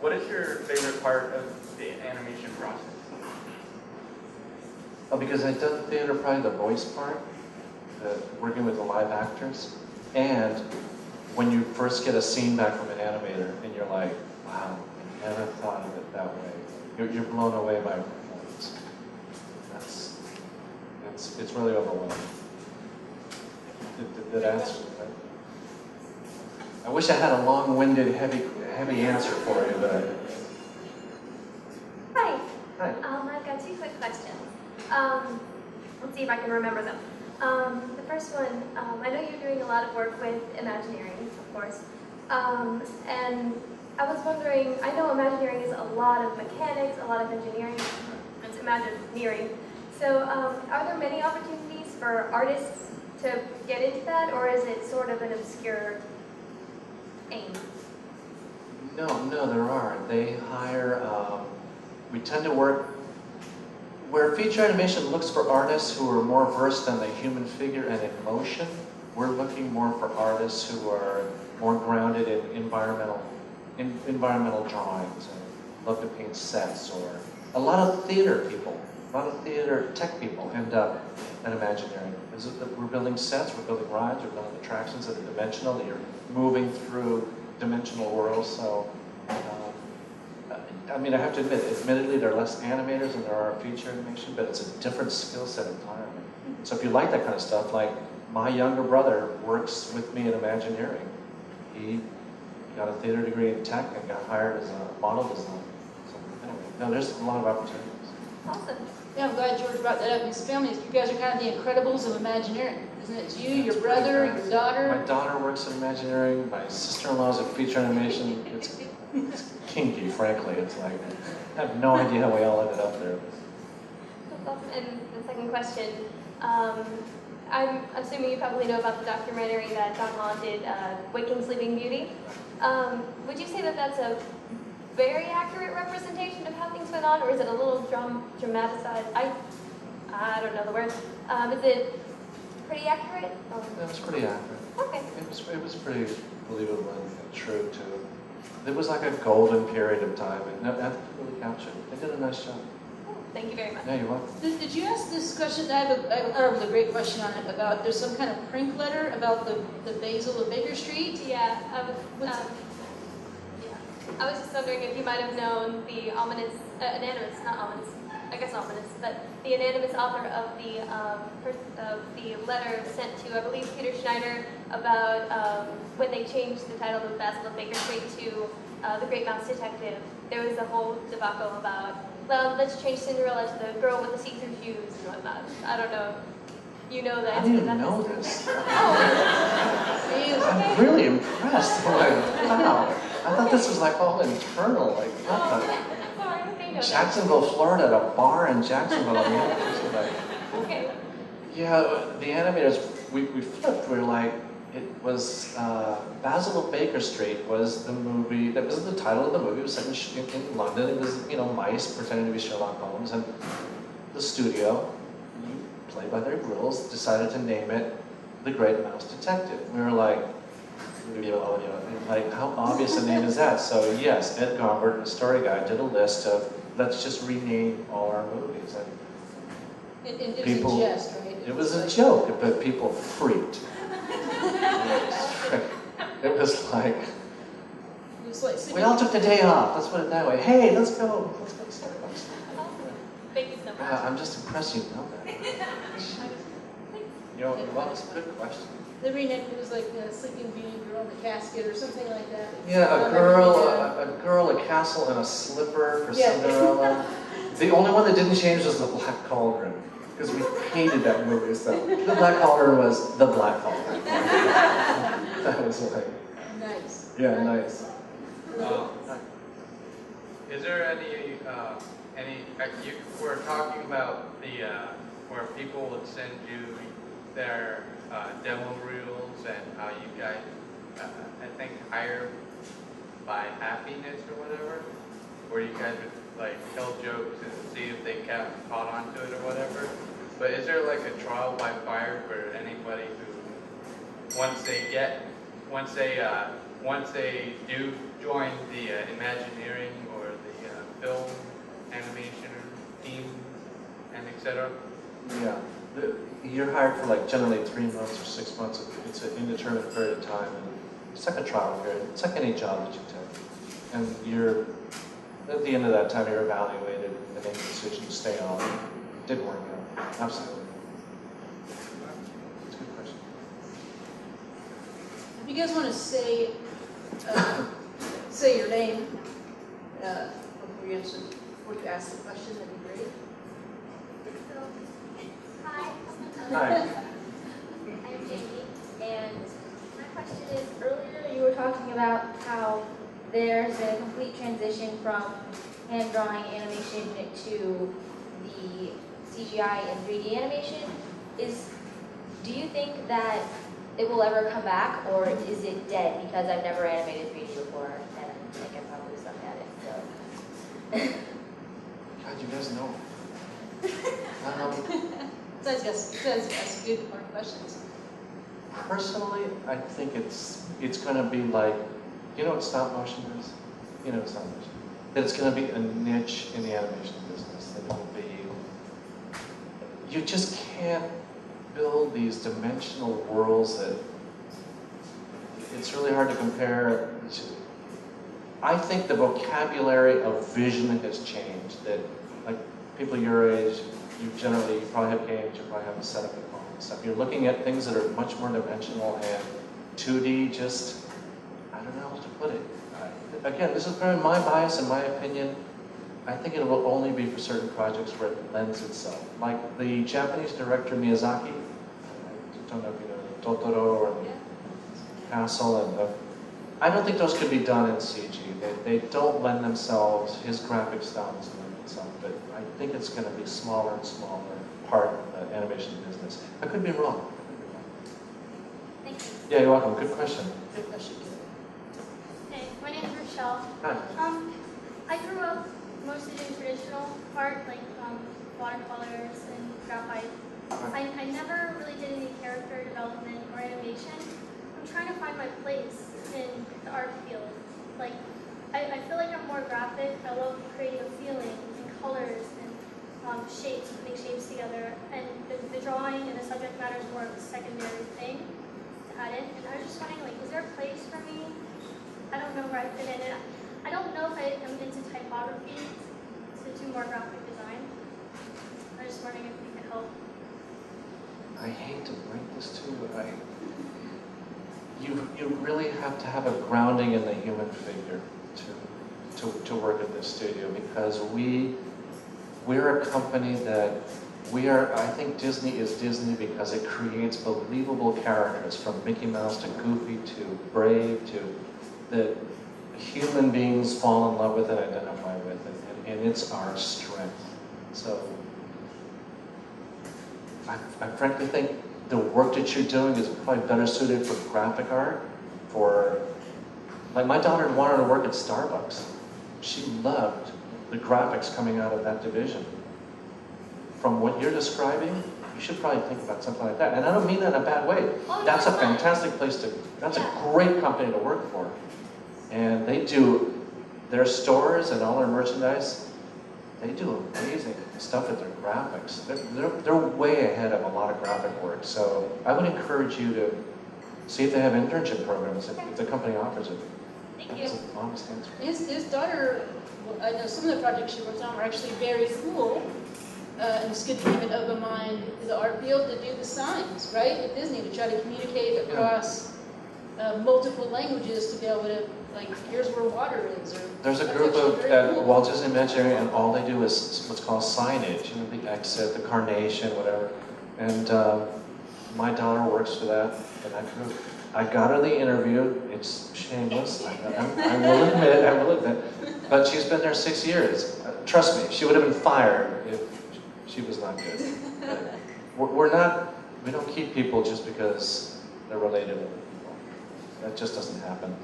What is your favorite part of the animation process? Oh, because I've done theater, probably the voice part, working with the live actors, and when you first get a scene back from an animator, and you're like, wow, I never thought of it that way. You're blown away by a performance. It's really overwhelming. Did that answer that? I wish I had a long-winded, heavy answer for you, but Hi. Hi. I've got two quick questions. Let's see if I can remember them. The first one, I know you're doing a lot of work with Imagineering, of course. And I was wondering, I know Imagineering is a lot of mechanics, a lot of engineering. It's Imagineering. So are there many opportunities for artists to get into that, or is it sort of an obscure aim? No, there are. They hire, we tend to work, where feature animation looks for artists who are more versed in the human figure and in motion, we're looking more for artists who are more grounded in environmental drawings and love to paint sets, or a lot of theater people, a lot of theater tech people end up at Imagineering. We're building sets, we're building rides, we're building attractions that are dimensional, that you're moving through dimensional worlds. So, I mean, I have to admit, admittedly, there are less animators than there are feature animation, but it's a different skill set entirely. So if you like that kind of stuff, like my younger brother works with me in Imagineering. He got a theater degree in tech and got hired as a model designer. So anyway, no, there's a lot of opportunities. Awesome. Yeah, I'm glad George brought that up. His family, you guys are kind of the Incredibles of Imagineering. Isn't it you, your brother, your daughter? My daughter works in Imagineering. My sister-in-law's in feature animation. It's kinky, frankly. It's like, I have no idea how we all ended up there. That's awesome. And the second question, I'm assuming you probably know about the documentary that Don Hahn did, Waking Sleeping Beauty. Would you say that that's a very accurate representation of how things went on, or is it a little dramatized? I don't know the word. Is it pretty accurate? It was pretty accurate. Okay. It was pretty believable and true to. It was like a golden period of time, and I think it really captured it. They did a nice job. Thank you very much. Yeah, you're welcome. Did you ask this question? I have a great question on it about, there's some kind of prank letter about the basil of Baker Street? Yeah, I was just wondering if you might have known the the anonymous author of the letter sent to, I believe, Peter Schneider about when they changed the title of Basil of Baker Street to The Great Mouse Detective. There was a whole debacle about, well, let's change Cinderella to the girl with the see-through shoes and whatnot. I don't know. You know that. I didn't know this. Oh. I'm really impressed. Wow. I thought this was like all internal, like what the? Sorry, okay, no. Jacksonville, Florida, at a bar in Jacksonville. Okay. Yeah, the animators, we flipped. We were like, it was Basil of Baker Street was the movie. That was the title of the movie. It was set in London. It was, you know, mice pretending to be Sherlock Holmes, and the studio, played by their rules, decided to name it The Great Mouse Detective. We were like, how obvious a name is that? So yes, Ed Gombert, the story guy, did a list of, let's just rename all our movies. And It people, was a jest, right? It was a joke, but people freaked. It was like, we all took the day off, let's put it that way. Hey, let's go to Starbucks. Thank you so much. I'm just impressed you know that. You know, well, it's a good question. They renamed it, was like Sleeping Beauty, Girl in the Casket, or something like that. Yeah, a girl, a castle, and a slipper for Cinderella. The only one that didn't change was the Black Cauldron, because we hated that movie. So the Black Cauldron was the Black Cauldron. That was like nice. Yeah, nice. Is there any you were talking about the where people would send you their demo reels and how you guys I think hire by happiness or whatever, where you guys would like tell jokes and see if they caught on to it or whatever. But is there like a trial by fire for anybody who once they once they do join the Imagineering or the film animation team and etc.? Yeah. You're hired for like generally 3 months or 6 months. It's an indeterminate period of time. And it's like a trial period. It's like any job that you take. And you're, at the end of that time, you're evaluated and make a decision to stay on. It didn't work out. Absolutely. That's a good question. If you guys want to say your name before you ask the question, that'd be great. Hi. Hi. I'm Jamie, and my question is, earlier you were talking about how there's a complete transition from hand drawing animation to the CGI and 3D animation. Do you think that it will ever come back, or is it dead? Because I've never animated 3D before, and I think I probably suck at it, so. God, you guys know. That's good hard questions. Personally, I think it's going to be like, you know what stop motion is? You know what stop motion. That it's going to be a niche in the animation business. That it will be. You just can't build these dimensional worlds that. It's really hard to compare. I think the vocabulary of vision has changed. That, like, people your age, you probably have games, you probably have a setup at home and stuff. You're looking at things that are much more dimensional, and 2D just, I don't know how to put it. Again, this is very my bias and my opinion. I think it will only be for certain projects where it lends itself. Like the Japanese director Miyazaki, I don't know if you know Totoro or Castle, and I don't think those could be done in CG. They don't lend themselves, his graphic style doesn't lend itself, but I think it's going to be smaller and smaller part of the animation business. I could be wrong. Thank you. Yeah, you're welcome. Good question. Good question. Hey, my name is Rochelle. Hi. I grew up mostly doing traditional art, like watercolors and graphite. I never really did any character development or animation. I'm trying to find my place in the art field. Like, I feel like I'm more graphic. I love creating a feeling and colors and shapes, putting shapes together. And the drawing and the subject matter is more of a secondary thing to add in. And I was just wondering, like, is there a place for me? I don't know where I fit in. And I don't know if I am into typography to do more graphic design. I was just wondering if you could help. I hate to break this to you. You really have to have a grounding in the human figure to work at this studio, because we're a company that I think Disney is Disney because it creates believable characters, from Mickey Mouse to Goofy to Brave to that human beings fall in love with and identify with, and it's our strength. So I frankly think the work that you're doing is probably better suited for graphic art, like my daughter wanted to work at Starbucks. She loved the graphics coming out of that division. From what you're describing, you should probably think about something like that. And I don't mean that in a bad way. Oh, That's a that's fine. fantastic place that's a great company to work for. And they do, their stores and all their merchandise, they do amazing stuff with their graphics. They're way ahead of a lot of graphic work. So I would encourage you to see if they have internship programs, if the company offers it. Thank you. That's an honest answer. His daughter, I know some of the projects she works on were actually very cool. And this could name it of a mind, the art field, to do the signs, right, at Disney, to try to communicate across multiple languages to be able to, like, here's where water is. Or There's a that's group actually of very at cool. Walt Disney Imagineering, and all they do is what's called signage, you know, the exit, the carnation, whatever. And my daughter works for that in that group. I got her the interview. It's shameless. I will admit. But she's been there 6 years. Trust me, she would have been fired if she was not good. We don't keep people just because they're related to other people. That just doesn't happen.